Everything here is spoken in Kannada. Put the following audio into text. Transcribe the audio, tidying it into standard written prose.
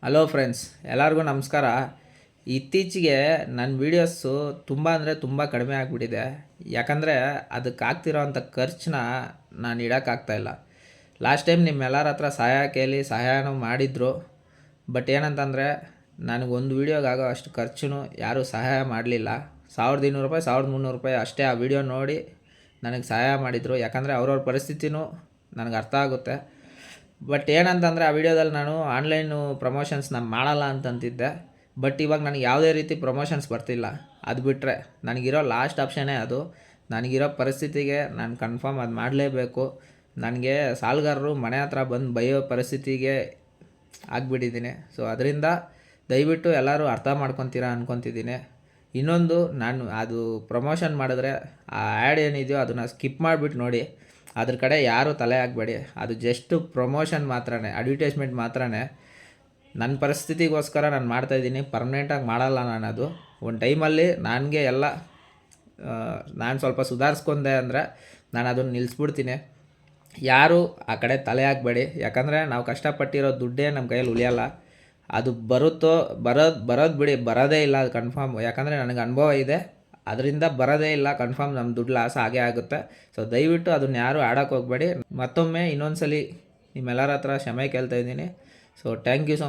ಹಲೋ ಫ್ರೆಂಡ್ಸ್, ಎಲ್ಲರಿಗೂ ನಮಸ್ಕಾರ. ಇತ್ತೀಚೆಗೆ ನನ್ನ ವೀಡಿಯೋಸು ತುಂಬ ಅಂದರೆ ತುಂಬ ಕಡಿಮೆ ಆಗಿಬಿಟ್ಟಿದೆ. ಯಾಕಂದರೆ ಅದಕ್ಕೆ ಆಗ್ತಿರೋ ಅಂಥ ಖರ್ಚನ್ನ ನಾನು ಇಡೋಕ್ಕಾಗ್ತಾಯಿಲ್ಲ. ಲಾಸ್ಟ್ ಟೈಮ್ ನಿಮ್ಮೆಲ್ಲರ ಹತ್ರ ಸಹಾಯ ಕೇಳಿ ಸಹಾಯನೂ ಮಾಡಿದರು. ಬಟ್ ಏನಂತಂದರೆ ನನಗೊಂದು ವೀಡಿಯೋಗಾಗೋ ಅಷ್ಟು ಖರ್ಚು ಯಾರೂ ಸಹಾಯ ಮಾಡಲಿಲ್ಲ. 1200 ರೂಪಾಯಿ 1300 ರೂಪಾಯಿ ಅಷ್ಟೇ ಆ ವಿಡಿಯೋ ನೋಡಿ ನನಗೆ ಸಹಾಯ ಮಾಡಿದರು. ಯಾಕಂದರೆ ಅವ್ರವ್ರ ಪರಿಸ್ಥಿತಿನೂ ನನಗೆ ಅರ್ಥ ಆಗುತ್ತೆ. ಬಟ್ ಏನಂತಂದರೆ ಆ ವಿಡಿಯೋದಲ್ಲಿ ನಾನು ಆನ್ಲೈನು ಪ್ರಮೋಷನ್ಸ್ನ ಮಾಡಲ್ಲ ಅಂತಂತಿದ್ದೆ. ಬಟ್ ಇವಾಗ ನನಗೆ ಯಾವುದೇ ರೀತಿ ಪ್ರಮೋಷನ್ಸ್ ಬರ್ತಿಲ್ಲ. ಅದು ಬಿಟ್ಟರೆ ನನಗಿರೋ ಲಾಸ್ಟ್ ಆಪ್ಷನ್ನೇ ಅದು. ನನಗಿರೋ ಪರಿಸ್ಥಿತಿಗೆ ನಾನು ಕನ್ಫರ್ಮ್ ಅದು ಮಾಡಲೇಬೇಕು. ನನಗೆ ಸಾಲಗಾರರು ಮನೆ ಹತ್ರ ಬಂದು ಬೈಯೋ ಪರಿಸ್ಥಿತಿಗೆ ಆಗಿಬಿಟ್ಟಿದ್ದೀನಿ. ಸೊ ಅದರಿಂದ ದಯವಿಟ್ಟು ಎಲ್ಲರೂ ಅರ್ಥ ಮಾಡ್ಕೊತೀರಾ ಅಂದ್ಕೊತಿದ್ದೀನಿ. ಇನ್ನೊಂದು, ನಾನು ಅದು ಪ್ರಮೋಷನ್ ಮಾಡಿದ್ರೆ ಆ ಆ್ಯಡ್ ಏನಿದೆಯೋ ಅದನ್ನು ಸ್ಕಿಪ್ ಮಾಡಿಬಿಟ್ಟು ನೋಡಿ. ಅದ್ರ ಕಡೆ ಯಾರೂ ತಲೆ ಹಾಕಬೇಡಿ. ಅದು ಜಸ್ಟು ಪ್ರಮೋಷನ್ ಮಾತ್ರನೇ, ಅಡ್ವರ್ಟೈಸ್ಮೆಂಟ್ ಮಾತ್ರನೇ. ನನ್ನ ಪರಿಸ್ಥಿತಿಗೋಸ್ಕರ ನಾನು ಮಾಡ್ತಾಯಿದ್ದೀನಿ, ಪರ್ಮನೆಂಟಾಗಿ ಮಾಡಲ್ಲ ನಾನು. ಅದು ಒಂದು ಟೈಮಲ್ಲಿ ನನಗೆ ಎಲ್ಲ ನಾನು ಸ್ವಲ್ಪ ಸುಧಾರಿಸ್ಕೊಂಡೆ ಅಂದರೆ ನಾನು ಅದನ್ನು ನಿಲ್ಲಿಸ್ಬಿಡ್ತೀನಿ. ಯಾರೂ ಆ ಕಡೆ ತಲೆ ಹಾಕಬೇಡಿ. ಯಾಕಂದರೆ ನಾವು ಕಷ್ಟಪಟ್ಟಿರೋ ದುಡ್ಡೇ ನಮ್ಮ ಕೈಯಲ್ಲಿ ಉಳಿಯಲ್ಲ. ಅದು ಬರೋದು ಬಿಡಿ, ಬರೋದೇ ಇಲ್ಲ ಅದು ಕನ್ಫರ್ಮ್. ಯಾಕಂದರೆ ನನಗೆ ಅನುಭವ ಇದೆ. ಅದರಿಂದ ಬರೋದೇ ಇಲ್ಲ ಕನ್ಫರ್ಮ್. ನಮ್ಮ ದುಡ್ಡು ಲಾಸ್ ಆಗೇ ಆಗುತ್ತೆ. ಸೊ ದಯವಿಟ್ಟು ಅದನ್ನ ಯಾರೂ ಆಡೋಕ್ಕೆ ಹೋಗಬೇಡಿ. ಮತ್ತೊಮ್ಮೆ ಇನ್ನೊಂದು ಸಲ ನಿಮ್ಮೆಲ್ಲರ ಹತ್ರ ಕ್ಷಮೆ ಕೇಳ್ತಾ ಇದ್ದೀನಿ. So thank you so